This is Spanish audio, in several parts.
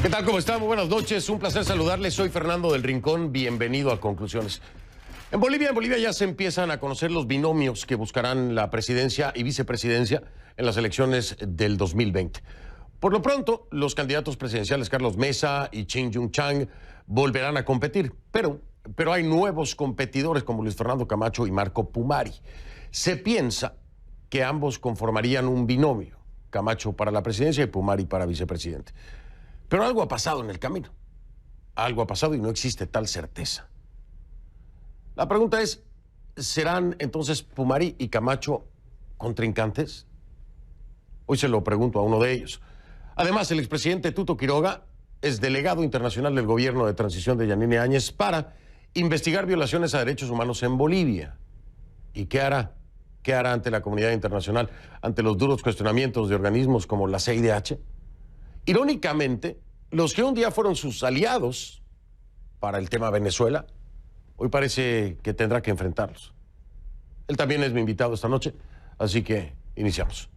¿Qué tal? ¿Cómo están? Muy buenas noches. Un placer saludarles. Soy Fernando del Rincón. Bienvenido a Conclusiones. En Bolivia ya se empiezan a conocer los binomios que buscarán la presidencia y vicepresidencia en las elecciones del 2020. Por lo pronto, los candidatos presidenciales Carlos Mesa y Chinh Yung-Chang volverán a competir, pero hay nuevos competidores como Luis Fernando Camacho y Marco Pumari. Se piensa que ambos conformarían un binomio, Camacho para la presidencia y Pumari para vicepresidente. Pero algo ha pasado en el camino. Algo ha pasado y no existe tal certeza. La pregunta es, ¿serán entonces Pumari y Camacho contrincantes? Hoy se lo pregunto a uno de ellos. Además, el expresidente Tuto Quiroga es delegado internacional del gobierno de transición de Yanine Áñez para investigar violaciones a derechos humanos en Bolivia. ¿Y qué hará? ¿Qué hará ante la comunidad internacional, ante los duros cuestionamientos de organismos como la CIDH? Irónicamente, los que un día fueron sus aliados para el tema Venezuela, hoy parece que tendrá que enfrentarlos. Él también es mi invitado esta noche, así que iniciamos.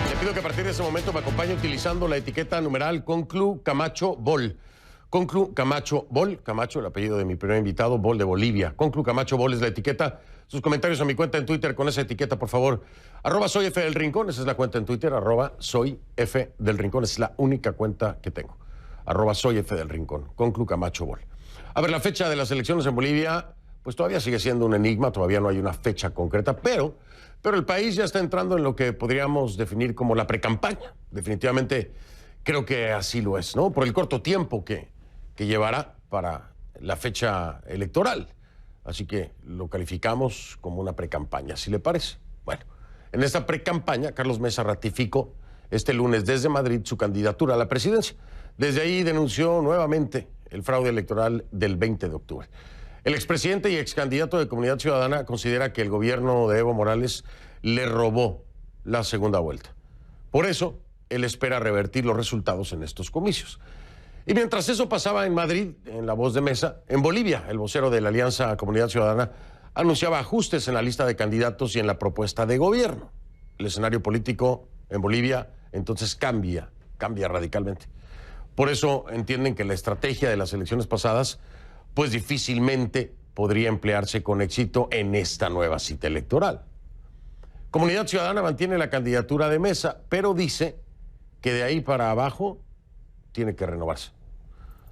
Le pido que a partir de ese momento me acompañe utilizando la etiqueta numeral Conclu Camacho Bol. Conclu Camacho Bol, Camacho, el apellido de mi primer invitado, Bol de Bolivia. Conclu Camacho Bol es la etiqueta. Sus comentarios a mi cuenta en Twitter con esa etiqueta, por favor. @soy F del Rincón, esa es la cuenta en Twitter. @soy F del Rincón, es la única cuenta que tengo. @soy F del Rincón, Conclu Camacho Bol. A ver, la fecha de las elecciones en Bolivia, pues todavía sigue siendo un enigma, todavía no hay una fecha concreta, pero el país ya está entrando en lo que podríamos definir como la precampaña. Definitivamente creo que así lo es, ¿no? Por el corto tiempo que llevará para la fecha electoral. Así que lo calificamos como una precampaña, si le parece. Bueno, en esta precampaña, Carlos Mesa ratificó este lunes desde Madrid su candidatura a la presidencia. Desde ahí denunció nuevamente el fraude electoral del 20 de octubre. El expresidente y excandidato de Comunidad Ciudadana considera que el gobierno de Evo Morales le robó la segunda vuelta. Por eso, él espera revertir los resultados en estos comicios. Y mientras eso pasaba en Madrid, en la voz de Mesa, en Bolivia, el vocero de la Alianza Comunidad Ciudadana anunciaba ajustes en la lista de candidatos y en la propuesta de gobierno. El escenario político en Bolivia entonces cambia radicalmente. Por eso entienden que la estrategia de las elecciones pasadas pues difícilmente podría emplearse con éxito en esta nueva cita electoral. Comunidad Ciudadana mantiene la candidatura de Mesa, pero dice que de ahí para abajo tiene que renovarse.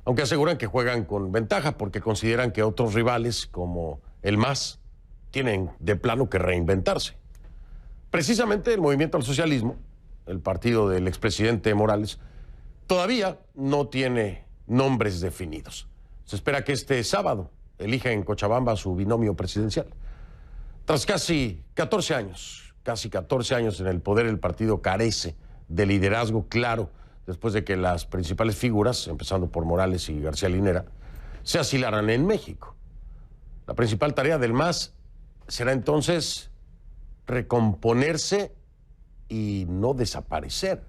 Aunque aseguran que juegan con ventaja porque consideran que otros rivales como el MAS tienen de plano que reinventarse. Precisamente el Movimiento al Socialismo, el partido del expresidente Morales, todavía no tiene nombres definidos. Se espera que este sábado elija en Cochabamba su binomio presidencial. Tras casi 14 años en el poder, el partido carece de liderazgo claro después de que las principales figuras, empezando por Morales y García Linera, se asilaran en México. La principal tarea del MAS será entonces recomponerse y no desaparecer.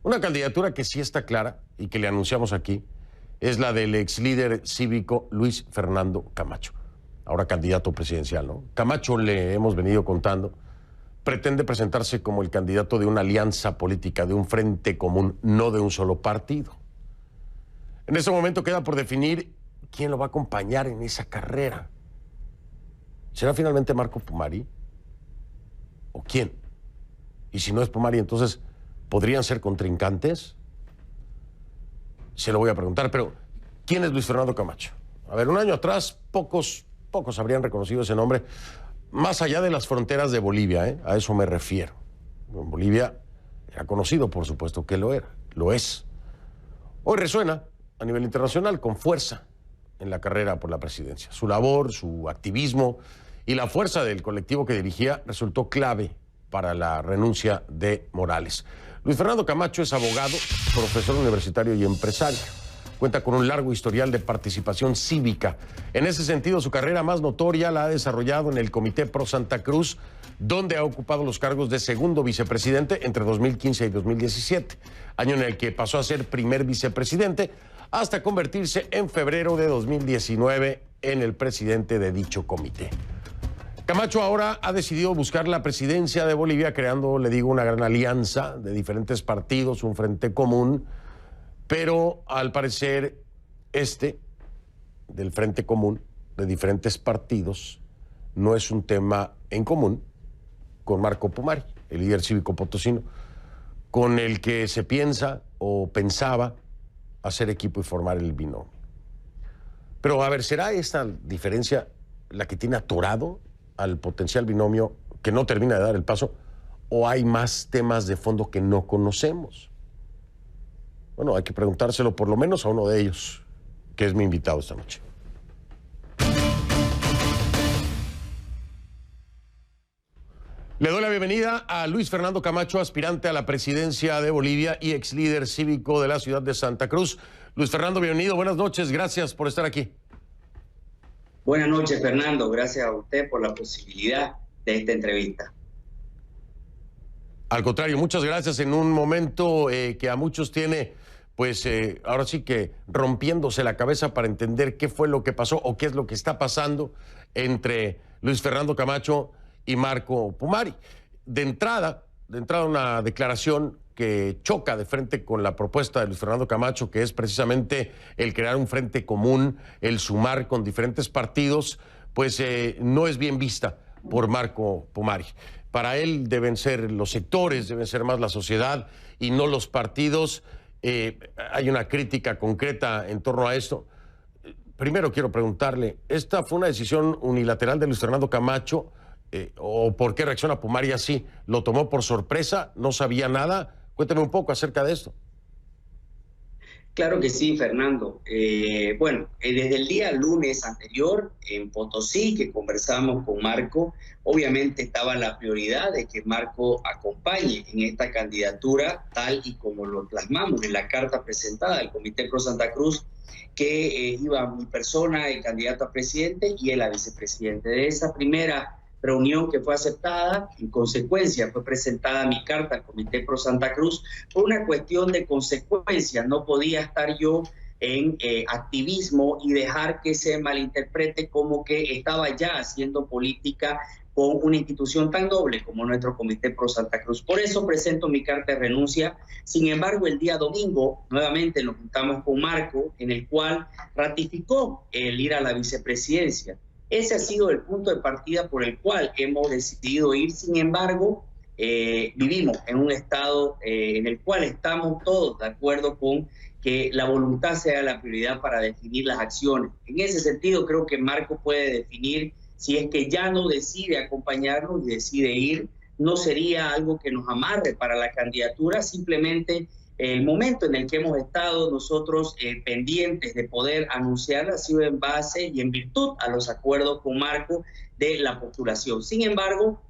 Una candidatura que sí está clara y que le anunciamos aquí es la del ex líder cívico Luis Fernando Camacho, ahora candidato presidencial, ¿no? Camacho, le hemos venido contando, pretende presentarse como el candidato de una alianza política, de un frente común, no de un solo partido. En ese momento queda por definir quién lo va a acompañar en esa carrera. ¿Será finalmente Marco Pumari? ¿O quién? Y si no es Pumari, entonces, ¿podrían ser contrincantes? Se lo voy a preguntar, pero ¿quién es Luis Fernando Camacho? A ver, un año atrás, pocos habrían reconocido ese nombre, más allá de las fronteras de Bolivia, a eso me refiero. En Bolivia era conocido, por supuesto que lo era, lo es. Hoy resuena a nivel internacional con fuerza en la carrera por la presidencia. Su labor, su activismo y la fuerza del colectivo que dirigía resultó clave para la renuncia de Morales. Luis Fernando Camacho es abogado, profesor universitario y empresario. Cuenta con un largo historial de participación cívica. En ese sentido, su carrera más notoria la ha desarrollado en el Comité Pro Santa Cruz, donde ha ocupado los cargos de segundo vicepresidente entre 2015 y 2017, año en el que pasó a ser primer vicepresidente, hasta convertirse en febrero de 2019 en el presidente de dicho comité. Camacho ahora ha decidido buscar la presidencia de Bolivia, creando, le digo, una gran alianza de diferentes partidos, un frente común, pero al parecer del frente común de diferentes partidos no es un tema en común con Marco Pumari, el líder cívico potosino, con el que se piensa o pensaba hacer equipo y formar el binomio. Pero a ver, ¿será esta diferencia la que tiene atorado al potencial binomio que no termina de dar el paso, o hay más temas de fondo que no conocemos? Bueno, hay que preguntárselo por lo menos a uno de ellos, que es mi invitado esta noche. Le doy la bienvenida a Luis Fernando Camacho, aspirante a la presidencia de Bolivia y ex líder cívico de la ciudad de Santa Cruz. Luis Fernando, bienvenido, buenas noches, gracias por estar aquí. Buenas noches, Fernando, gracias a usted por la posibilidad de esta entrevista. Al contrario, muchas gracias en un momento que a muchos tiene, pues ahora sí que rompiéndose la cabeza para entender qué fue lo que pasó o qué es lo que está pasando entre Luis Fernando Camacho y Marco Pumari. De entrada una declaración que choca de frente con la propuesta de Luis Fernando Camacho, que es precisamente el crear un frente común, el sumar con diferentes partidos, pues no es bien vista por Marco Pumari. Para él deben ser los sectores, deben ser más la sociedad y no los partidos. Hay una crítica concreta en torno a esto. Primero quiero preguntarle, ¿esta fue una decisión unilateral de Luis Fernando Camacho? ¿O por qué reacciona Pumari así? ¿Lo tomó por sorpresa? ¿No sabía nada? Cuénteme un poco acerca de esto. Claro que sí, Fernando. Desde el día lunes anterior en Potosí, que conversamos con Marco, obviamente estaba la prioridad de que Marco acompañe en esta candidatura, tal y como lo plasmamos en la carta presentada del Comité Pro Santa Cruz, que iba mi persona, el candidato a presidente, y él a vicepresidente. De esa primera reunión que fue aceptada, en consecuencia fue presentada mi carta al Comité Pro Santa Cruz por una cuestión de consecuencia. No podía estar yo en activismo y dejar que se malinterprete como que estaba ya haciendo política con una institución tan noble como nuestro Comité Pro Santa Cruz. Por eso presento mi carta de renuncia. Sin embargo, el día domingo nuevamente nos juntamos con Marco, en el cual ratificó el ir a la vicepresidencia. Ese ha sido el punto de partida por el cual hemos decidido ir. Sin embargo, vivimos en un estado en el cual estamos todos de acuerdo con que la voluntad sea la prioridad para definir las acciones. En ese sentido, creo que Marco puede definir si es que ya no decide acompañarnos y decide ir. No sería algo que nos amarre para la candidatura, simplemente el momento en el que hemos estado nosotros pendientes de poder anunciar ha sido en base y en virtud a los acuerdos con Marco de la postulación. Sin embargo,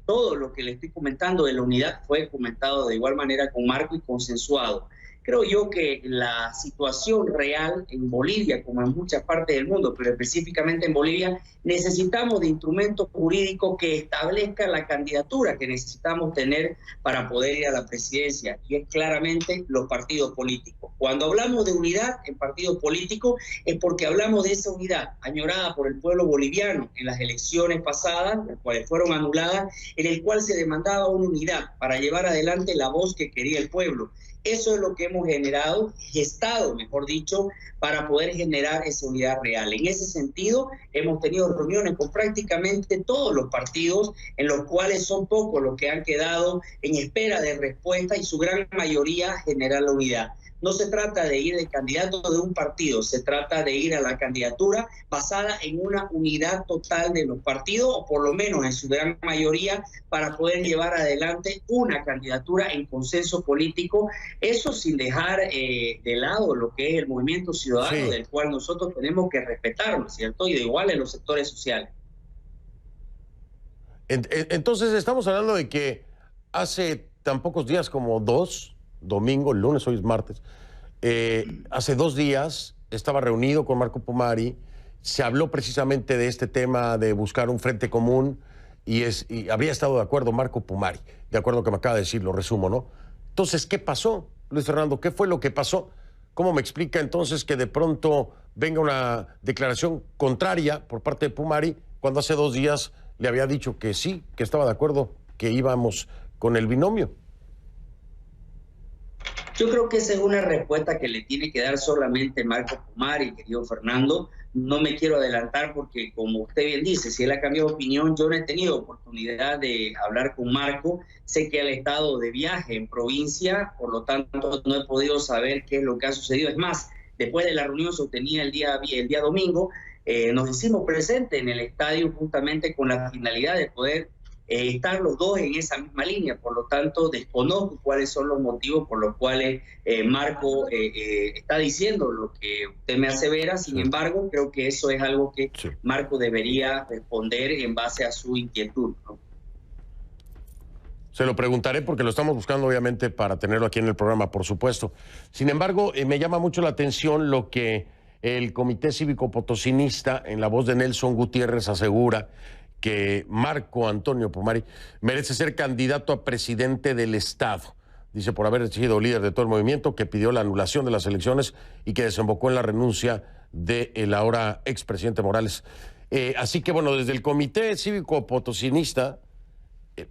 todo lo que le estoy comentando de la unidad fue comentado de igual manera con Marco y consensuado. Creo yo que la situación real en Bolivia, como en muchas partes del mundo, pero específicamente en Bolivia, necesitamos de instrumentos jurídicos que establezcan la candidatura que necesitamos tener para poder ir a la presidencia, y es claramente los partidos políticos. Cuando hablamos de unidad en partidos políticos es porque hablamos de esa unidad añorada por el pueblo boliviano en las elecciones pasadas, las cuales fueron anuladas, en el cual se demandaba una unidad para llevar adelante la voz que quería el pueblo. Eso es lo que hemos gestado, mejor dicho, para poder generar esa unidad real. En ese sentido, hemos tenido reuniones con prácticamente todos los partidos, en los cuales son pocos los que han quedado en espera de respuesta y su gran mayoría generar la unidad. No se trata de ir de candidato de un partido, se trata de ir a la candidatura basada en una unidad total de los partidos, o por lo menos en su gran mayoría, para poder llevar adelante una candidatura en consenso político. Eso sin dejar de lado lo que es el movimiento ciudadano, sí, del cual nosotros tenemos que respetarlo, ¿cierto? Y de igual en los sectores sociales. Entonces estamos hablando de que hace tan pocos días como domingo, lunes, hoy es martes, hace 2 días estaba reunido con Marco Pumari, se habló precisamente de este tema de buscar un frente común y habría estado de acuerdo Marco Pumari, de acuerdo a lo que me acaba de decir, lo resumo, ¿no? Entonces, ¿qué pasó, Luis Fernando? ¿Qué fue lo que pasó? ¿Cómo me explica entonces que de pronto venga una declaración contraria por parte de Pumari cuando hace 2 días le había dicho que sí, que estaba de acuerdo, que íbamos con el binomio? Yo creo que esa es una respuesta que le tiene que dar solamente Marco Pumari, querido Fernando. No me quiero adelantar porque, como usted bien dice, si él ha cambiado de opinión, yo no he tenido oportunidad de hablar con Marco. Sé que él ha estado de viaje en provincia, por lo tanto no he podido saber qué es lo que ha sucedido. Es más, después de la reunión sostenida el día domingo, nos hicimos presentes en el estadio justamente con la finalidad de poder estar los dos en esa misma línea. Por lo tanto, desconozco cuáles son los motivos por los cuales Marco está diciendo lo que usted me asevera. Sin embargo, creo que eso es algo que Marco debería responder en base a su inquietud, ¿no? Se lo preguntaré porque lo estamos buscando, obviamente, para tenerlo aquí en el programa, por supuesto. Sin embargo, me llama mucho la atención lo que el Comité Cívico Potosinista, en la voz de Nelson Gutiérrez, asegura que Marco Antonio Pumari merece ser candidato a presidente del Estado. Dice, por haber sido líder de todo el movimiento, que pidió la anulación de las elecciones y que desembocó en la renuncia del ahora expresidente Morales. Así que, bueno, desde el Comité Cívico Potosinista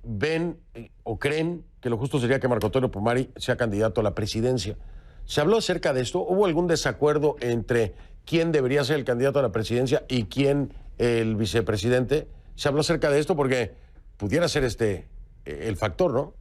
ven o creen que lo justo sería que Marco Antonio Pumari sea candidato a la presidencia. ¿Se habló acerca de esto? ¿Hubo algún desacuerdo entre quién debería ser el candidato a la presidencia y quién el vicepresidente? ¿Se habló acerca de esto? Porque pudiera ser el factor, ¿no?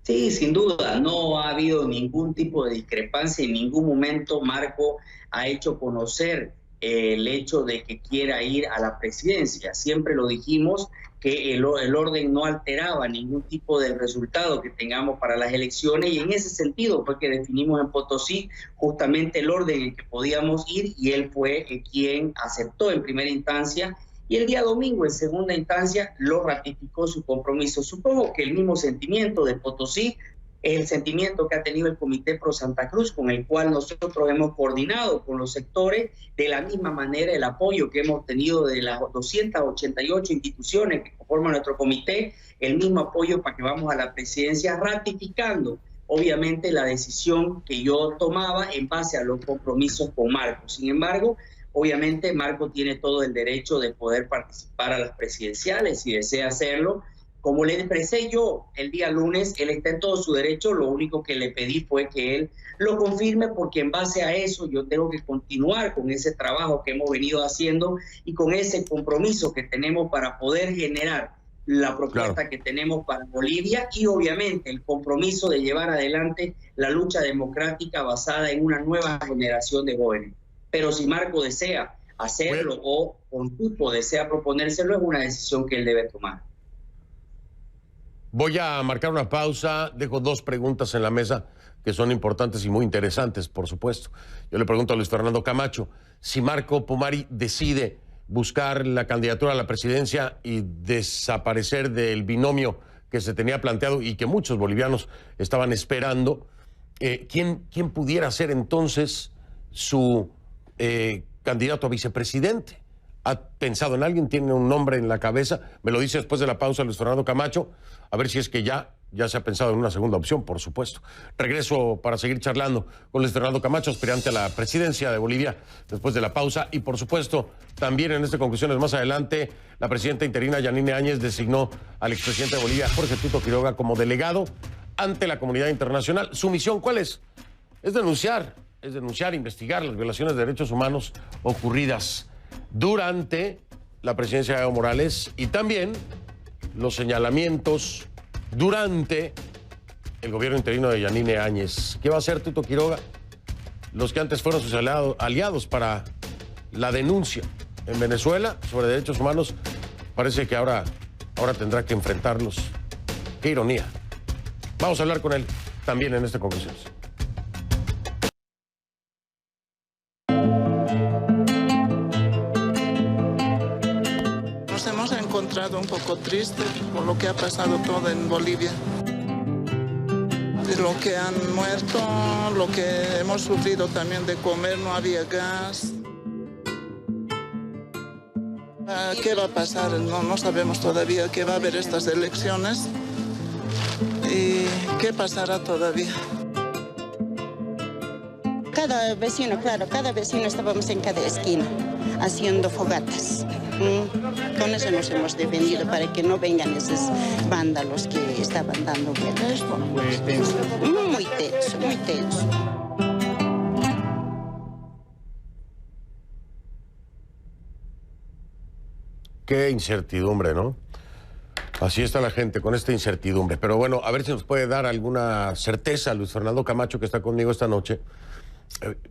Sí, sin duda, no ha habido ningún tipo de discrepancia. En ningún momento Marco ha hecho conocer el hecho de que quiera ir a la presidencia. Siempre lo dijimos que el orden no alteraba ningún tipo de resultado que tengamos para las elecciones, y en ese sentido fue que definimos en Potosí justamente el orden en que podíamos ir, y él fue quien aceptó en primera instancia, y el día domingo en segunda instancia lo ratificó su compromiso. Supongo que el mismo sentimiento de Potosí es el sentimiento que ha tenido el Comité Pro Santa Cruz, con el cual nosotros hemos coordinado con los sectores. De la misma manera, el apoyo que hemos tenido de las 288 instituciones que conforman nuestro comité, el mismo apoyo para que vamos a la presidencia, ratificando obviamente la decisión que yo tomaba en base a los compromisos con Marco. Sin embargo, obviamente Marco tiene todo el derecho de poder participar a las presidenciales si desea hacerlo. Como le expresé yo el día lunes, él está en todo su derecho. Lo único que le pedí fue que él lo confirme, porque en base a eso yo tengo que continuar con ese trabajo que hemos venido haciendo y con ese compromiso que tenemos para poder generar la propuesta que tenemos para Bolivia, y obviamente el compromiso de llevar adelante la lucha democrática basada en una nueva generación de jóvenes. Pero si Marco desea hacerlo o con grupo desea proponérselo, es una decisión que él debe tomar. Voy a marcar una pausa, dejo 2 preguntas en la mesa que son importantes y muy interesantes, por supuesto. Yo le pregunto a Luis Fernando Camacho, si Marco Pumari decide buscar la candidatura a la presidencia y desaparecer del binomio que se tenía planteado y que muchos bolivianos estaban esperando, ¿quién pudiera ser entonces su candidato a vicepresidente? ¿Ha pensado en alguien? ¿Tiene un nombre en la cabeza? Me lo dice después de la pausa Luis Fernando Camacho, a ver si es que ya se ha pensado en una segunda opción, por supuesto. Regreso para seguir charlando con Luis Fernando Camacho, aspirante a la presidencia de Bolivia, después de la pausa. Y por supuesto, también en conclusiones más adelante, la presidenta interina Yanine Áñez designó al expresidente de Bolivia, Jorge Tuto Quiroga, como delegado ante la comunidad internacional. ¿Su misión cuál es? Es denunciar, investigar las violaciones de derechos humanos ocurridas durante la presidencia de Evo Morales y también los señalamientos durante el gobierno interino de Yanine Áñez. ¿Qué va a hacer Tuto Quiroga? Los que antes fueron sus aliados para la denuncia en Venezuela sobre derechos humanos, parece que ahora tendrá que enfrentarlos. Qué ironía. Vamos a hablar con él también en esta conclusión. Un poco triste por lo que ha pasado todo en Bolivia. Lo que han muerto, lo que hemos sufrido también de comer, no había gas. ¿Qué va a pasar? No sabemos todavía qué va a haber estas elecciones y qué pasará todavía. cada vecino, claro, cada vecino estábamos en cada esquina haciendo fogatas. Con eso nos hemos defendido para que no vengan esos vándalos que estaban dando vueltas. Muy tenso. Muy tenso, muy tenso. Qué incertidumbre, ¿no? Así está la gente, con esta incertidumbre. Pero bueno, a ver si nos puede dar alguna certeza Luis Fernando Camacho, que está conmigo esta noche.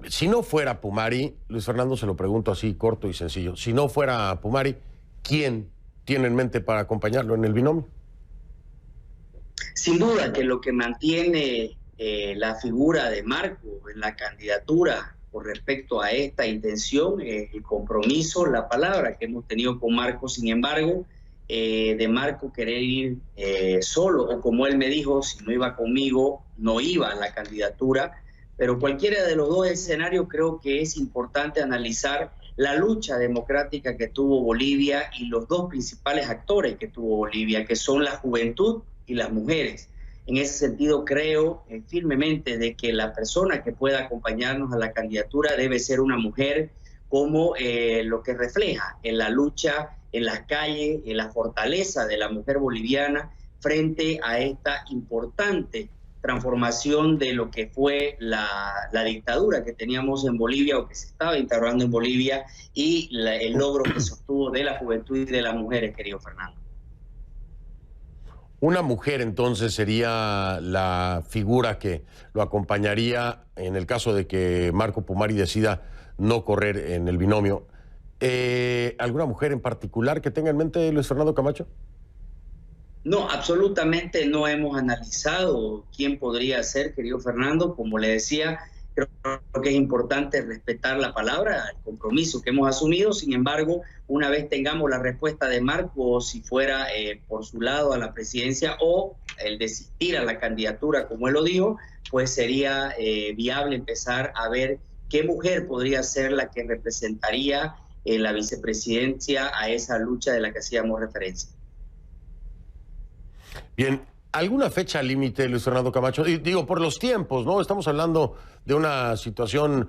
Si no fuera Pumari, Luis Fernando, se lo pregunto así, corto y sencillo. Si no fuera Pumari, ¿quién tiene en mente para acompañarlo en el binomio? Sin duda que lo que mantiene la figura de Marco en la candidatura con respecto a esta intención, el compromiso, la palabra que hemos tenido con Marco. Sin embargo, de Marco querer ir solo, o como él me dijo, si no iba conmigo, no iba a la candidatura. Pero cualquiera de los dos escenarios, creo que es importante analizar la lucha democrática que tuvo Bolivia y los dos principales actores que tuvo Bolivia, que son la juventud y las mujeres. En ese sentido, creo firmemente de que la persona que pueda acompañarnos a la candidatura debe ser una mujer, como lo que refleja en la lucha en las calles, en la fortaleza de la mujer boliviana frente a esta importante transformación de lo que fue la dictadura que teníamos en Bolivia, o que se estaba instaurando en Bolivia, y el logro que sostuvo de la juventud y de las mujeres, querido Fernando. Una mujer, entonces, sería la figura que lo acompañaría en el caso de que Marco Pumari decida no correr en el binomio. ¿Alguna mujer en particular que tenga en mente Luis Fernando Camacho? No, absolutamente no hemos analizado quién podría ser, querido Fernando. Como le decía, creo que es importante respetar la palabra, el compromiso que hemos asumido. Sin embargo, una vez tengamos la respuesta de Marco, si fuera por su lado a la presidencia o el desistir a la candidatura, como él lo dijo, pues sería viable empezar a ver qué mujer podría ser la que representaría la vicepresidencia a esa lucha de la que hacíamos referencia. Bien, ¿alguna fecha límite, Luis Fernando Camacho? Digo, por los tiempos, ¿no? Estamos hablando de una situación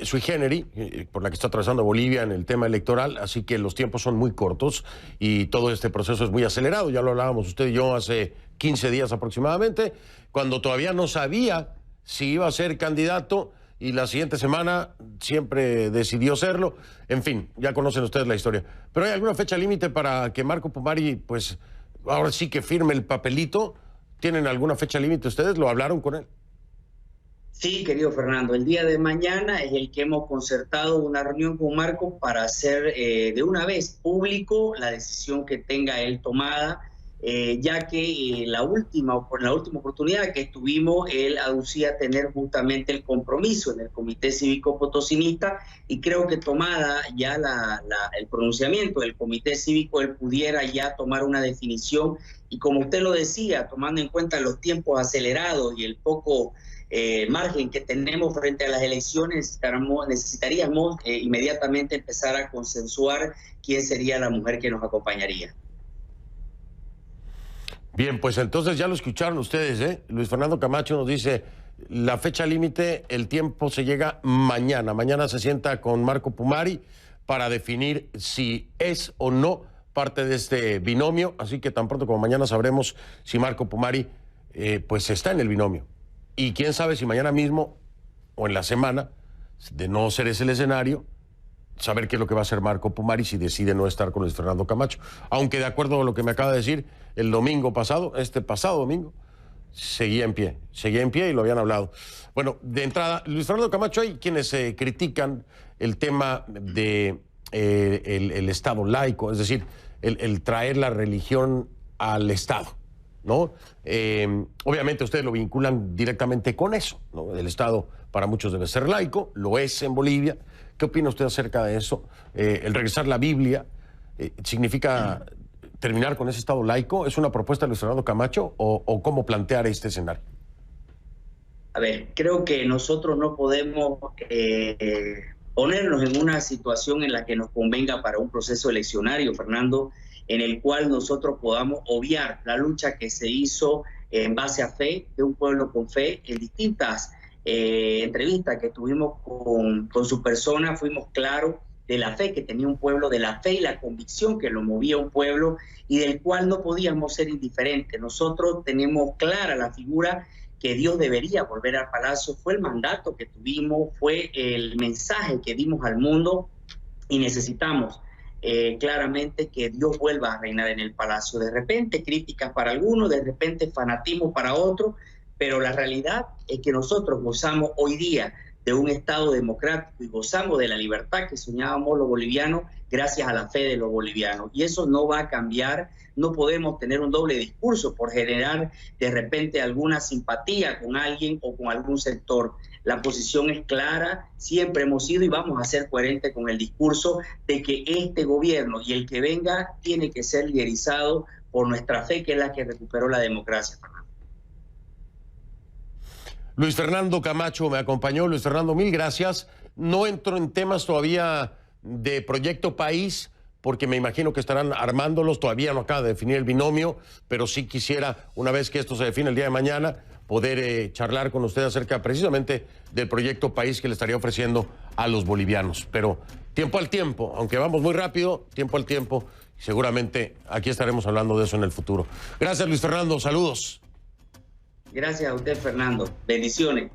sui generis, por la que está atravesando Bolivia en el tema electoral, así que los tiempos son muy cortos y todo este proceso es muy acelerado. Ya lo hablábamos usted y yo hace 15 días aproximadamente, cuando todavía no sabía si iba a ser candidato, y la siguiente semana siempre decidió serlo. En fin, ya conocen ustedes la historia. ¿Pero hay alguna fecha límite para que Marco Pumari, pues, ahora sí que firme el papelito? ¿Tienen alguna fecha límite ustedes? ¿Lo hablaron con él? Sí, querido Fernando, el día de mañana es el que hemos concertado una reunión con Marco para hacer de una vez público la decisión que tenga él tomada, ya que la última oportunidad que estuvimos, él aducía tener justamente el compromiso en el Comité Cívico Potosinista, y creo que tomada ya el pronunciamiento del Comité Cívico, él pudiera ya tomar una definición. Y como usted lo decía, tomando en cuenta los tiempos acelerados y el poco margen que tenemos frente a las elecciones, necesitaríamos inmediatamente empezar a consensuar quién sería la mujer que nos acompañaría. Bien, pues entonces ya lo escucharon ustedes, ¿eh? Luis Fernando Camacho nos dice, la fecha límite, el tiempo se llega mañana. Mañana se sienta con Marco Pumari para definir si es o no parte de este binomio. Así que tan pronto como mañana sabremos si Marco Pumari pues está en el binomio. Y quién sabe si mañana mismo o en la semana, de no ser ese el escenario, saber qué es lo que va a hacer Marco Pumari si decide no estar con Luis Fernando Camacho. Aunque de acuerdo a lo que me acaba de decir, el domingo pasado, este pasado domingo, seguía en pie y lo habían hablado. Bueno, de entrada, Luis Fernando Camacho, hay quienes critican el tema de el Estado laico, es decir, el traer la religión al Estado, ¿no? Obviamente ustedes lo vinculan directamente con eso, ¿no? El Estado para muchos debe ser laico, lo es en Bolivia. ¿Qué opina usted acerca de eso? El regresar la Biblia, ¿significa terminar con ese Estado laico? ¿Es una propuesta de Luis Fernando Camacho o cómo plantear este escenario? A ver, creo que nosotros no podemos ponernos en una situación en la que nos convenga para un proceso eleccionario, Fernando, en el cual nosotros podamos obviar la lucha que se hizo en base a fe, de un pueblo con fe, en distintas entrevista que tuvimos con su persona, fuimos claros de la fe que tenía un pueblo, de la fe y la convicción que lo movía un pueblo y del cual no podíamos ser indiferentes. Nosotros tenemos clara la figura que Dios debería volver al palacio, fue el mandato que tuvimos, fue el mensaje que dimos al mundo y necesitamos claramente que Dios vuelva a reinar en el palacio. De repente críticas para algunos, de repente fanatismo para otros, pero la realidad es que nosotros gozamos hoy día de un Estado democrático y gozamos de la libertad que soñábamos los bolivianos gracias a la fe de los bolivianos. Y eso no va a cambiar. No podemos tener un doble discurso por generar de repente alguna simpatía con alguien o con algún sector. La posición es clara, siempre hemos sido y vamos a ser coherentes con el discurso de que este gobierno y el que venga tiene que ser liderizado por nuestra fe, que es la que recuperó la democracia. Luis Fernando Camacho me acompañó. Luis Fernando, mil gracias. No entro en temas todavía de Proyecto País, porque me imagino que estarán armándolos. Todavía no acaba de definir el binomio, pero sí quisiera, una vez que esto se define el día de mañana, poder charlar con usted acerca precisamente del Proyecto País que le estaría ofreciendo a los bolivianos. Pero tiempo al tiempo, aunque vamos muy rápido, tiempo al tiempo. Seguramente aquí estaremos hablando de eso en el futuro. Gracias, Luis Fernando. Saludos. Gracias a usted, Fernando. Bendiciones.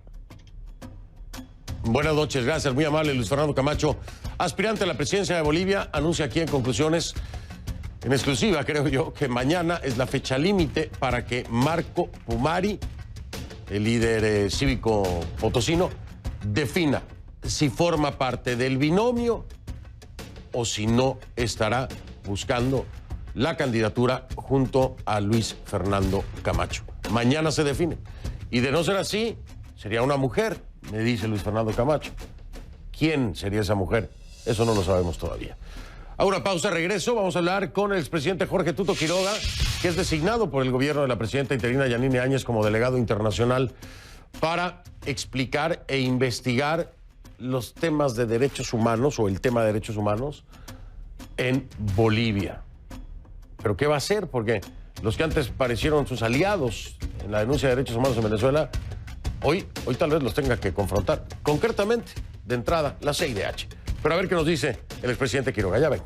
Buenas noches, gracias, muy amable Luis Fernando Camacho, aspirante a la presidencia de Bolivia, anuncia aquí en Conclusiones, en exclusiva creo yo, que mañana es la fecha límite para que Marco Pumari, el líder cívico potosino, defina si forma parte del binomio o si no estará buscando la candidatura junto a Luis Fernando Camacho. Mañana se define. Y de no ser así, sería una mujer, me dice Luis Fernando Camacho. ¿Quién sería esa mujer? Eso no lo sabemos todavía. A una pausa, regreso. Vamos a hablar con el expresidente Jorge Tuto Quiroga, que es designado por el gobierno de la presidenta interina Yanine Áñez como delegado internacional para explicar e investigar los temas de derechos humanos o el tema de derechos humanos en Bolivia. ¿Pero qué va a hacer? Porque los que antes parecieron sus aliados en la denuncia de derechos humanos en Venezuela, hoy tal vez los tenga que confrontar. Concretamente, de entrada, la CIDH. Pero a ver qué nos dice el expresidente Quiroga. Ya ven.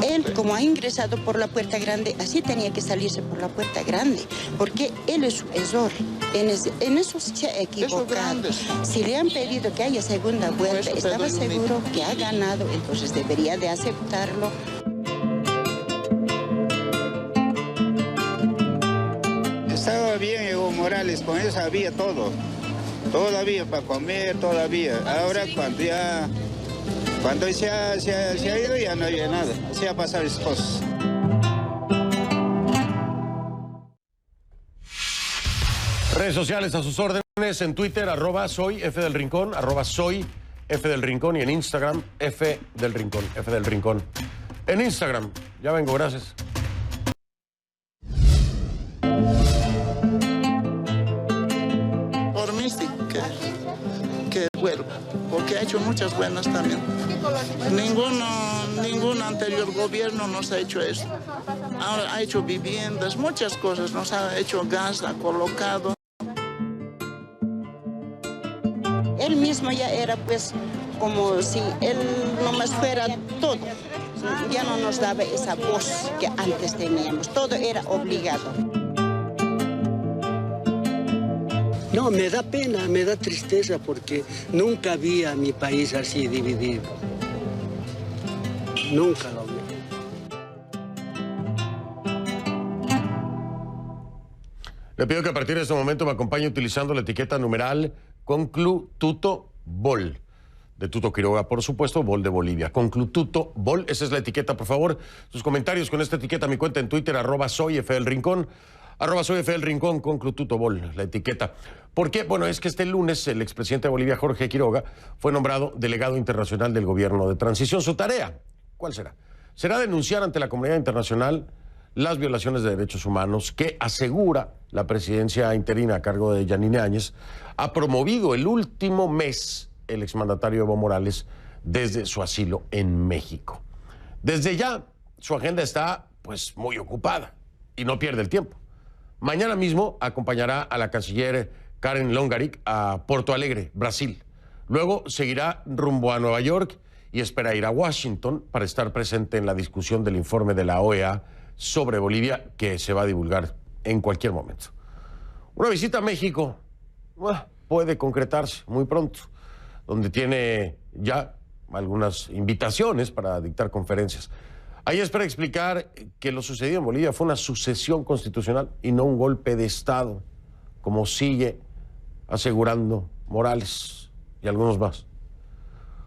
Él, como ha ingresado por la puerta grande, así tenía que salirse por la puerta grande, porque él es sucesor. En eso se ha equivocado. Si le han pedido que haya segunda vuelta, estaba seguro que ha ganado, entonces debería de aceptarlo. Estaba bien Evo Morales, con eso había todo. Todavía para comer, todavía. Ahora cuando se ha ido ya no había nada. Así ha pasado las cosas. Redes sociales a sus órdenes, en Twitter, @soy F del Rincón, @soy F del Rincón, y en Instagram, F del Rincón. En Instagram, ya vengo, gracias. Por mí sí, que vuelva, porque ha hecho muchas buenas también. Ningún anterior gobierno nos ha hecho eso. Ahora ha hecho viviendas, muchas cosas, nos ha hecho gas, ha colocado. Él mismo ya era pues como si él nomás fuera todo. Ya no nos daba esa voz que antes teníamos, todo era obligado. No, me da pena, me da tristeza porque nunca vi a mi país así dividido. Nunca lo vi. Le pido que a partir de este momento me acompañe utilizando la etiqueta numeral Conclu Tuto Bol. De Tuto Quiroga, por supuesto, Bol de Bolivia. Conclu Tuto Bol, esa es la etiqueta, por favor. Sus comentarios con esta etiqueta, mi cuenta en Twitter, @soy F del Rincón. @soy F del Rincón, Conclu Tuto Bol, la etiqueta. ¿Por qué? Bueno, es que este lunes el expresidente de Bolivia, Jorge Quiroga, fue nombrado delegado internacional del gobierno de transición. Su tarea, ¿cuál será? Será denunciar ante la comunidad internacional las violaciones de derechos humanos que asegura la presidencia interina a cargo de Yanine Áñez ha promovido el último mes el exmandatario Evo Morales desde su asilo en México. Desde ya, su agenda está pues muy ocupada y no pierde el tiempo. Mañana mismo acompañará a la canciller Karen Longaric a Porto Alegre, Brasil. Luego seguirá rumbo a Nueva York y espera ir a Washington para estar presente en la discusión del informe de la OEA sobre Bolivia, que se va a divulgar en cualquier momento. Una visita a México puede concretarse muy pronto, donde tiene ya algunas invitaciones para dictar conferencias. Ahí espera explicar que lo sucedido en Bolivia fue una sucesión constitucional y no un golpe de Estado, como sigue asegurando Morales y algunos más.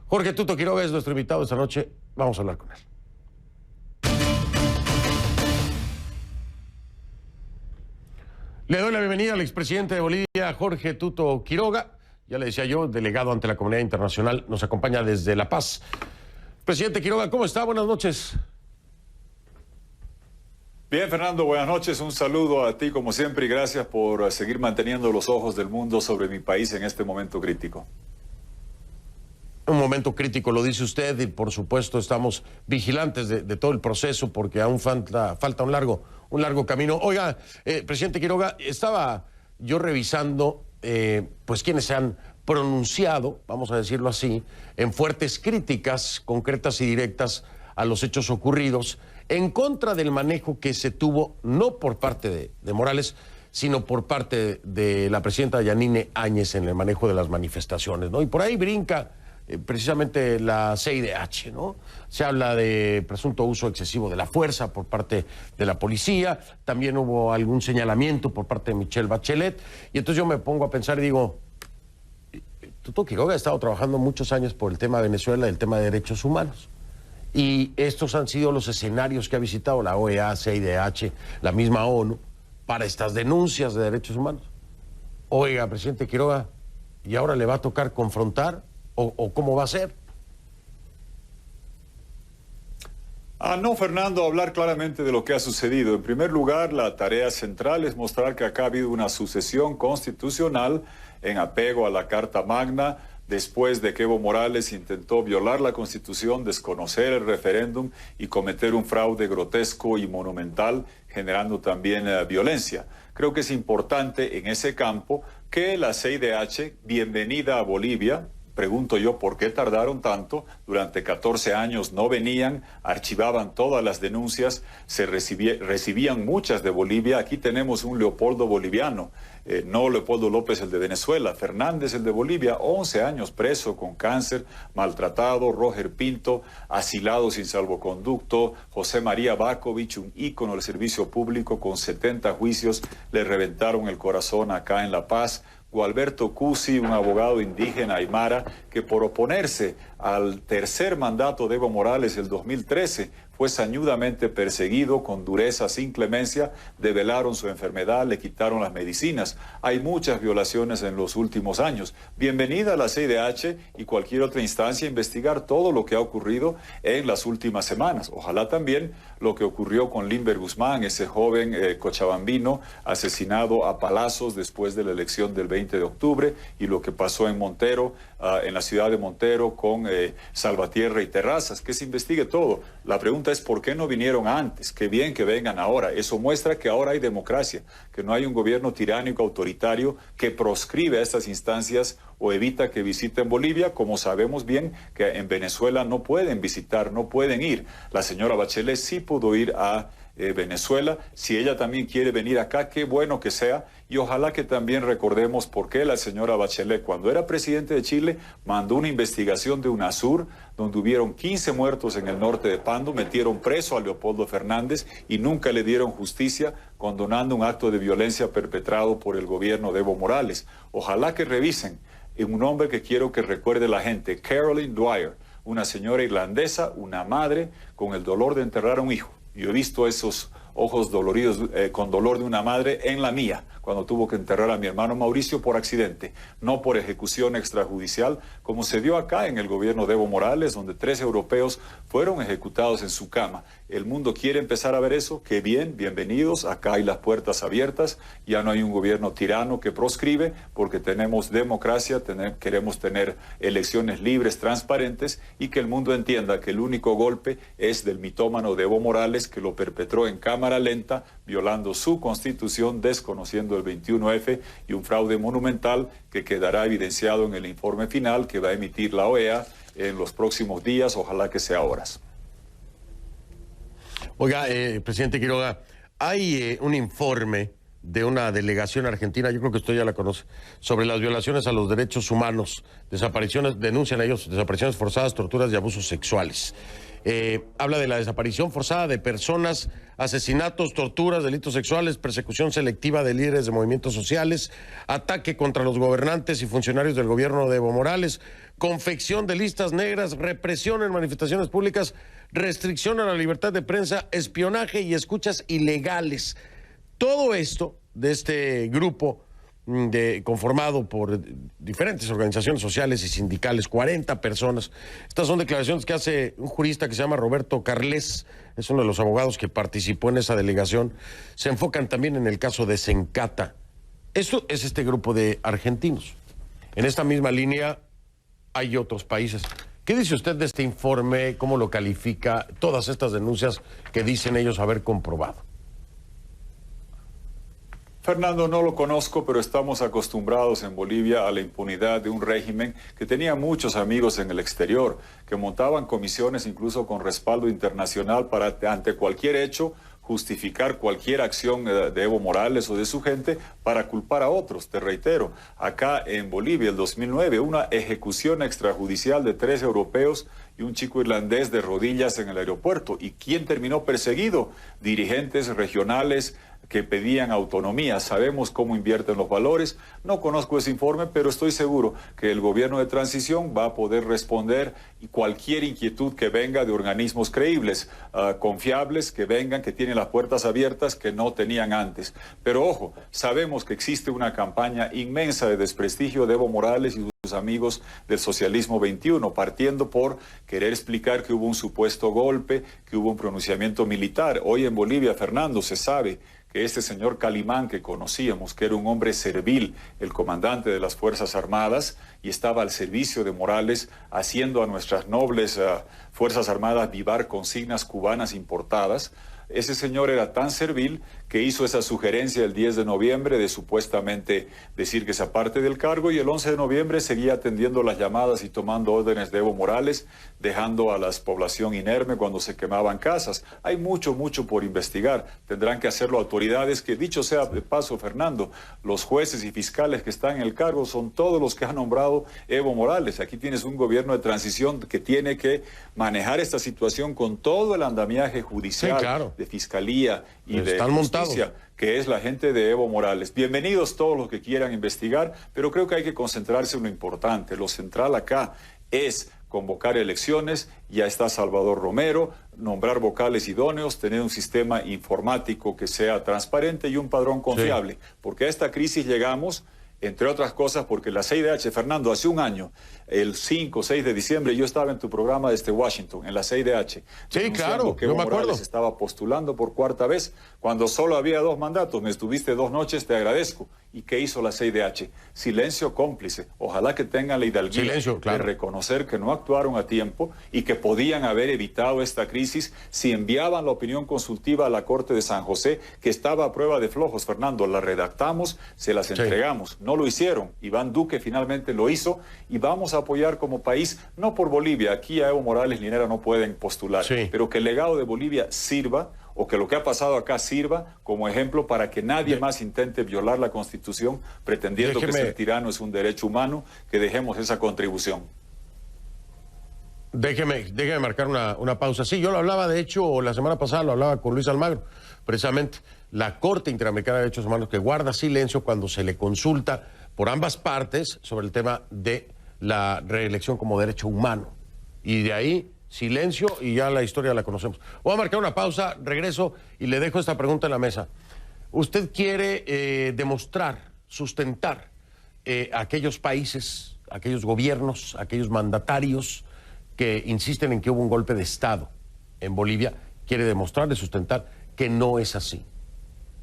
Jorge Tuto Quiroga es nuestro invitado esta noche. Vamos a hablar con él. Le doy la bienvenida al expresidente de Bolivia, Jorge Tuto Quiroga. Ya le decía yo, delegado ante la comunidad internacional, nos acompaña desde La Paz. Presidente Quiroga, ¿cómo está? Buenas noches. Bien, Fernando, buenas noches. Un saludo a ti como siempre y gracias por seguir manteniendo los ojos del mundo sobre mi país en este momento crítico. Un momento crítico, lo dice usted, y por supuesto estamos vigilantes de todo el proceso porque aún falta un largo camino. Oiga, presidente Quiroga, estaba yo revisando pues quienes se han pronunciado, vamos a decirlo así, en fuertes críticas concretas y directas a los hechos ocurridos, en contra del manejo que se tuvo, no por parte de Morales, sino por parte de la presidenta Yanine Áñez en el manejo de las manifestaciones, ¿no? Y por ahí brinca precisamente la CIDH, ¿no? Se habla de presunto uso excesivo de la fuerza por parte de la policía, también hubo algún señalamiento por parte de Michelle Bachelet, y entonces yo me pongo a pensar y digo, Tuto Quiroga ha estado trabajando muchos años por el tema de Venezuela, el tema de derechos humanos, y estos han sido los escenarios que ha visitado la OEA, CIDH, la misma ONU, para estas denuncias de derechos humanos. Oiga, presidente Quiroga, ¿y ahora le va a tocar confrontar? ¿O cómo va a ser? No, Fernando, hablar claramente de lo que ha sucedido. En primer lugar, la tarea central es mostrar que acá ha habido una sucesión constitucional en apego a la Carta Magna, después de que Evo Morales intentó violar la Constitución, desconocer el referéndum y cometer un fraude grotesco y monumental, generando también violencia. Creo que es importante en ese campo que la CIDH, bienvenida a Bolivia. Pregunto yo, ¿por qué tardaron tanto? Durante 14 años no venían, archivaban todas las denuncias, recibían muchas de Bolivia. Aquí tenemos un Leopoldo boliviano, no Leopoldo López el de Venezuela, Fernández el de Bolivia, 11 años preso con cáncer, maltratado, Roger Pinto, asilado sin salvoconducto, José María Bakovich, un ícono del servicio público con 70 juicios, le reventaron el corazón acá en La Paz. Gualberto Cusi, un abogado indígena aymara, que por oponerse al tercer mandato de Evo Morales el 2013 fue sañudamente perseguido con dureza, sin clemencia, develaron su enfermedad, le quitaron las medicinas. Hay muchas violaciones en los últimos años. Bienvenida a la CIDH y cualquier otra instancia a investigar todo lo que ha ocurrido en las últimas semanas. Ojalá también lo que ocurrió con Limber Guzmán, ese joven cochabambino asesinado a palazos después de la elección del 20 de octubre, y lo que pasó en Montero, en la ciudad de Montero, con Salvatierra y Terrazas, que se investigue todo. La pregunta es ¿por qué no vinieron antes? Qué bien que vengan ahora. Eso muestra que ahora hay democracia, que no hay un gobierno tiránico autoritario que proscribe a estas instancias o evita que visiten Bolivia, como sabemos bien que en Venezuela no pueden visitar, no pueden ir. La señora Bachelet sí pudo ir a Venezuela. Si ella también quiere venir acá, qué bueno que sea, y ojalá que también recordemos por qué la señora Bachelet, cuando era presidente de Chile, mandó una investigación de UNASUR, donde hubieron 15 muertos en el norte de Pando, metieron preso a Leopoldo Fernández y nunca le dieron justicia, condonando un acto de violencia perpetrado por el gobierno de Evo Morales. Ojalá que revisen un nombre que quiero que recuerde la gente, Caroline Dwyer, una señora irlandesa, una madre con el dolor de enterrar a un hijo. Yo he visto esos ojos doloridos con dolor de una madre en la mía, cuando tuvo que enterrar a mi hermano Mauricio por accidente, no por ejecución extrajudicial, como se dio acá en el gobierno de Evo Morales, donde 3 europeos fueron ejecutados en su cama. El mundo quiere empezar a ver eso. Qué bien, bienvenidos, acá hay las puertas abiertas, ya no hay un gobierno tirano que proscribe, porque tenemos democracia, queremos tener elecciones libres, transparentes, y que el mundo entienda que el único golpe es del mitómano de Evo Morales, que lo perpetró en cámara lenta, violando su constitución, desconociendo el 21F y un fraude monumental que quedará evidenciado en el informe final que va a emitir la OEA en los próximos días, ojalá que sea horas. Oiga, presidente Quiroga, hay un informe de una delegación argentina, yo creo que usted ya la conoce, sobre las violaciones a los derechos humanos, desapariciones, denuncian ellos desapariciones forzadas, torturas y abusos sexuales. Habla de la desaparición forzada de personas, asesinatos, torturas, delitos sexuales, persecución selectiva de líderes de movimientos sociales, ataque contra los gobernantes y funcionarios del gobierno de Evo Morales, confección de listas negras, represión en manifestaciones públicas, restricción a la libertad de prensa, espionaje y escuchas ilegales. Todo esto de este grupo conformado por diferentes organizaciones sociales y sindicales, 40 personas. Estas son declaraciones que hace un jurista que se llama Roberto Carles, es uno de los abogados que participó en esa delegación. Se enfocan también en el caso de Sencata. Esto es este grupo de argentinos. En esta misma línea hay otros países. ¿Qué dice usted de este informe? ¿Cómo lo califica? Todas estas denuncias que dicen ellos haber comprobado. Fernando, no lo conozco, pero estamos acostumbrados en Bolivia a la impunidad de un régimen que tenía muchos amigos en el exterior, que montaban comisiones incluso con respaldo internacional para, ante cualquier hecho, justificar cualquier acción de Evo Morales o de su gente para culpar a otros. Te reitero, acá en Bolivia, el 2009, una ejecución extrajudicial de 3 europeos y un chico irlandés de rodillas en el aeropuerto. ¿Y quién terminó perseguido? Dirigentes regionales que pedían autonomía. Sabemos cómo invierten los valores. No conozco ese informe, pero estoy seguro que el gobierno de transición va a poder responder cualquier inquietud que venga de organismos creíbles, confiables, que vengan, que tienen las puertas abiertas que no tenían antes. Pero ojo, sabemos que existe una campaña inmensa de desprestigio de Evo Morales y sus amigos del socialismo 21, partiendo por querer explicar que hubo un supuesto golpe, que hubo un pronunciamiento militar. Hoy en Bolivia, Fernando, se sabe que este señor Calimán que conocíamos, que era un hombre servil, el comandante de las Fuerzas Armadas, y estaba al servicio de Morales, haciendo a nuestras nobles Fuerzas Armadas vivar consignas cubanas importadas. Ese señor era tan servil que hizo esa sugerencia el 10 de noviembre de supuestamente decir que se aparte del cargo, y el 11 de noviembre seguía atendiendo las llamadas y tomando órdenes de Evo Morales, dejando a la población inerme cuando se quemaban casas. Hay mucho por investigar. Tendrán que hacerlo autoridades que, dicho sea de paso, Fernando, los jueces y fiscales que están en el cargo son todos los que ha nombrado Evo Morales. Aquí tienes un gobierno de transición que tiene que manejar esta situación con todo el andamiaje judicial, sí, claro, de fiscalía y de justicia, que es la gente de Evo Morales. Bienvenidos todos los que quieran investigar, pero creo que hay que concentrarse en lo importante. Lo central acá es convocar elecciones, ya está Salvador Romero, nombrar vocales idóneos, tener un sistema informático que sea transparente y un padrón confiable, sí, porque a esta crisis llegamos, entre otras cosas, porque la CIDH, Fernando, hace un año, el 5 o 6 de diciembre, yo estaba en tu programa desde Washington, en la CIDH. Sí, claro, que Evo Morales estaba postulando por 4ª vez, cuando solo había 2 mandatos. Me estuviste 2 noches, te agradezco. ¿Y qué hizo la CIDH? Silencio cómplice. Ojalá que tengan la hidalguía de reconocer que no actuaron a tiempo y que podían haber evitado esta crisis si enviaban la opinión consultiva a la Corte de San José, que estaba a prueba de flojos, Fernando. La redactamos, se las entregamos. No lo hicieron. Iván Duque finalmente lo hizo, y vamos a apoyar como país, no por Bolivia. Aquí a Evo Morales Linera no pueden postular, pero que el legado de Bolivia sirva, o que lo que ha pasado acá sirva como ejemplo para que nadie más intente violar la Constitución pretendiendo que ser tirano es un derecho humano, que dejemos esa contribución. Déjeme marcar una pausa. Sí, yo lo hablaba, de hecho, la semana pasada lo hablaba con Luis Almagro, precisamente. La Corte Interamericana de Derechos Humanos, que guarda silencio cuando se le consulta por ambas partes sobre el tema de la reelección como derecho humano. Y de ahí, silencio, y ya la historia la conocemos. Voy a marcar una pausa, regreso y le dejo esta pregunta en la mesa. ¿Usted quiere demostrar, sustentar aquellos países, aquellos gobiernos, aquellos mandatarios que insisten en que hubo un golpe de Estado en Bolivia? ¿Quiere demostrar, sustentar que no es así?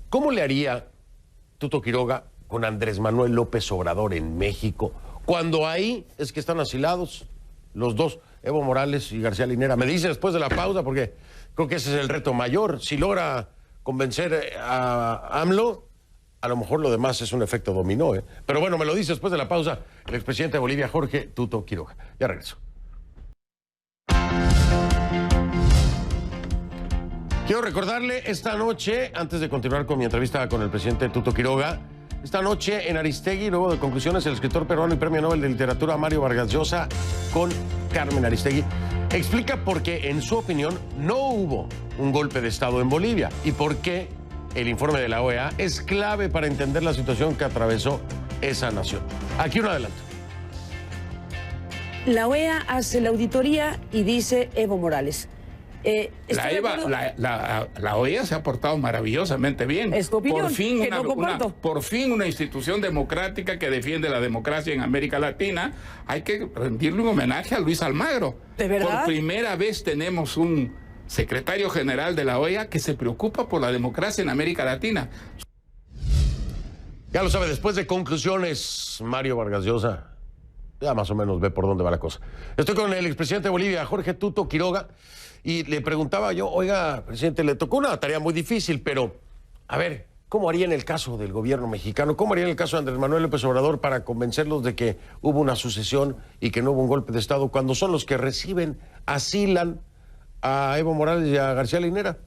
¿Cómo le haría Tuto Quiroga con Andrés Manuel López Obrador en México, cuando ahí es que están asilados los dos, Evo Morales y García Linera? Me dice después de la pausa, porque creo que ese es el reto mayor. Si logra convencer a AMLO, a lo mejor lo demás es un efecto dominó, ¿eh? Pero bueno, me lo dice después de la pausa el expresidente de Bolivia, Jorge Tuto Quiroga. Ya regreso. Quiero recordarle esta noche, antes de continuar con mi entrevista con el presidente Tuto Quiroga, esta noche en Aristegui, luego de conclusiones, el escritor peruano y premio Nobel de Literatura Mario Vargas Llosa con Carmen Aristegui explica por qué, en su opinión, no hubo un golpe de Estado en Bolivia y por qué el informe de la OEA es clave para entender la situación que atravesó esa nación. Aquí un adelanto. La OEA hace la auditoría y dice Evo Morales. La OEA se ha portado maravillosamente bien. Es tu opinión, por fin una institución democrática que defiende la democracia en América Latina. Hay que rendirle un homenaje a Luis Almagro. ¿De verdad? Por primera vez tenemos un secretario general de la OEA que se preocupa por la democracia en América Latina. Ya lo sabe, después de conclusiones, Mario Vargas Llosa ya más o menos ve por dónde va la cosa. Estoy con el expresidente de Bolivia, Jorge Tuto Quiroga, y le preguntaba yo, oiga, presidente, le tocó una tarea muy difícil, pero, a ver, ¿cómo haría en el caso del gobierno mexicano? ¿Cómo haría en el caso de Andrés Manuel López Obrador para convencerlos de que hubo una sucesión y que no hubo un golpe de Estado cuando son los que reciben, asilan a Evo Morales y a García Linera?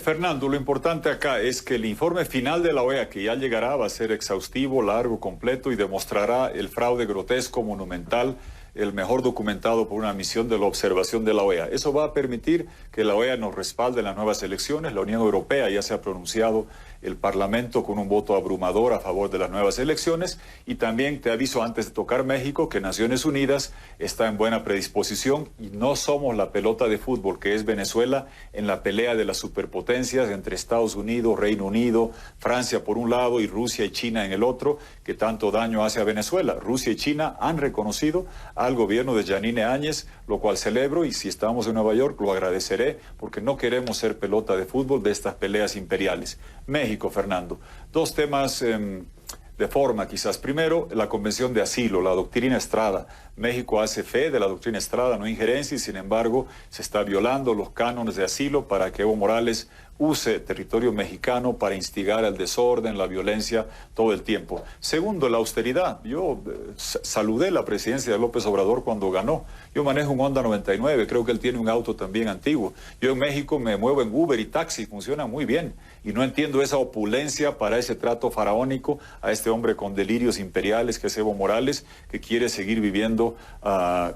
Fernando, lo importante acá es que el informe final de la OEA, que ya llegará, va a ser exhaustivo, largo, completo y demostrará el fraude grotesco, monumental, el mejor documentado por una misión de la observación de la OEA. Eso va a permitir que la OEA nos respalde en las nuevas elecciones. La Unión Europea ya se ha pronunciado, el Parlamento con un voto abrumador a favor de las nuevas elecciones, y también te aviso antes de tocar México que Naciones Unidas está en buena predisposición y no somos la pelota de fútbol que es Venezuela en la pelea de las superpotencias entre Estados Unidos, Reino Unido, Francia por un lado y Rusia y China en el otro, que tanto daño hace a Venezuela. Rusia y China han reconocido al gobierno de Yanine Áñez, lo cual celebro, y si estamos en Nueva York lo agradeceré, porque no queremos ser pelota de fútbol de estas peleas imperiales. México, Fernando. Dos temas de forma, quizás. Primero, la Convención de Asilo, la doctrina Estrada. México hace fe de la doctrina Estrada, no injerencia, y sin embargo se está violando los cánones de asilo para que Evo Morales use territorio mexicano para instigar el desorden, la violencia todo el tiempo. Segundo, la austeridad. Yo saludé la presidencia de López Obrador cuando ganó. Yo manejo un Honda 99, creo que él tiene un auto también antiguo. Yo en México me muevo en Uber y taxi, funciona muy bien. Y no entiendo esa opulencia para ese trato faraónico a este hombre con delirios imperiales que es Evo Morales, que quiere seguir viviendo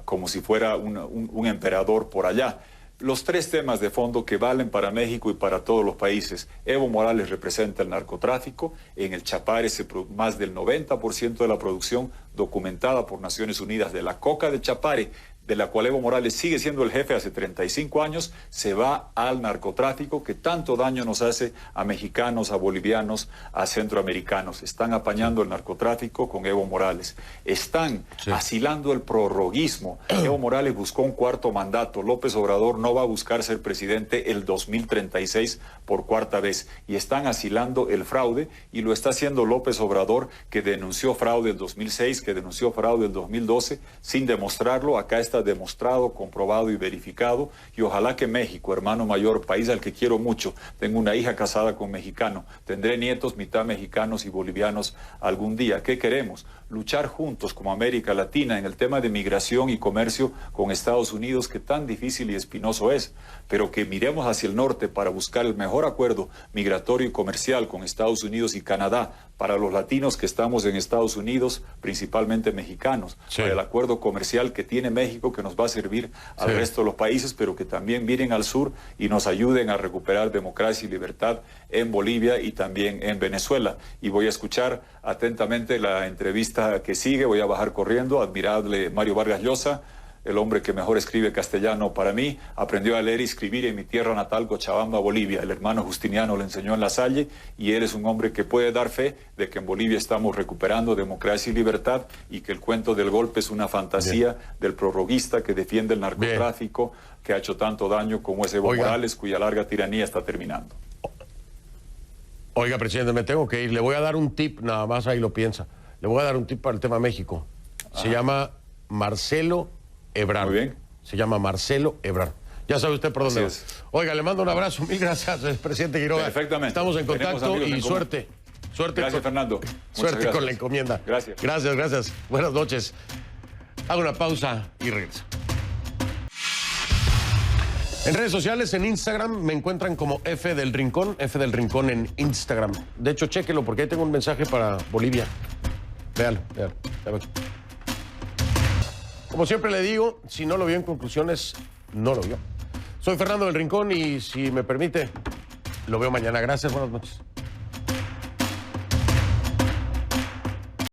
como si fuera un emperador por allá. Los tres temas de fondo que valen para México y para todos los países. Evo Morales representa el narcotráfico. En el Chapare más del 90% de la producción documentada por Naciones Unidas de la coca de Chapare, de la cual Evo Morales sigue siendo el jefe hace 35 años, se va al narcotráfico que tanto daño nos hace a mexicanos, a bolivianos, a centroamericanos. Están apañando el narcotráfico con Evo Morales. Están asilando el prorroguismo. Evo Morales buscó un cuarto mandato. López Obrador no va a buscar ser presidente el 2036 por cuarta vez. Y están asilando el fraude, y lo está haciendo López Obrador, que denunció fraude en 2006, que denunció fraude en 2012, sin demostrarlo. Acá está demostrado, comprobado y verificado, y ojalá que México, hermano mayor, país al que quiero mucho, tengo una hija casada con mexicano, tendré nietos mitad mexicanos y bolivianos algún día. ¿Qué queremos? Luchar juntos como América Latina en el tema de migración y comercio con Estados Unidos, que tan difícil y espinoso es, pero que miremos hacia el norte para buscar el mejor acuerdo migratorio y comercial con Estados Unidos y Canadá, para los latinos que estamos en Estados Unidos, principalmente mexicanos, para el acuerdo comercial que tiene México, que nos va a servir al resto de los países, pero que también miren al sur y nos ayuden a recuperar democracia y libertad en Bolivia y también en Venezuela. Y voy a escuchar atentamente la entrevista que sigue, voy a bajar corriendo. Admirable Mario Vargas Llosa, el hombre que mejor escribe castellano para mí, aprendió a leer y escribir en mi tierra natal, Cochabamba, Bolivia. El hermano Justiniano le enseñó en La Salle, y él es un hombre que puede dar fe de que en Bolivia estamos recuperando democracia y libertad, y que el cuento del golpe es una fantasía del prorroguista que defiende el narcotráfico, que ha hecho tanto daño como es Evo Morales, cuya larga tiranía está terminando. Oiga, presidente, me tengo que ir. Le voy a dar un tip, nada más ahí lo piensa. Le voy a dar un tip para el tema México. Se llama Marcelo Ebrard. Muy bien. Se llama Marcelo Ebrard. Ya sabe usted por dónde va. Así es. Oiga, le mando un abrazo. Mil gracias, presidente Quiroga. Perfectamente. Estamos en Tenemos contacto amigos y en común. suerte. Suerte. Gracias, Fernando. Suerte Muchas con la gracias. encomienda. Gracias. Gracias, gracias. Buenas noches. Hago una pausa y regreso. En redes sociales, en Instagram, me encuentran como F del Rincón en Instagram. De hecho, chéquelo porque ahí tengo un mensaje para Bolivia. Véalo. Como siempre le digo, si no lo vio en conclusiones, no lo vio. Soy Fernando del Rincón y si me permite, lo veo mañana. Gracias, buenas noches.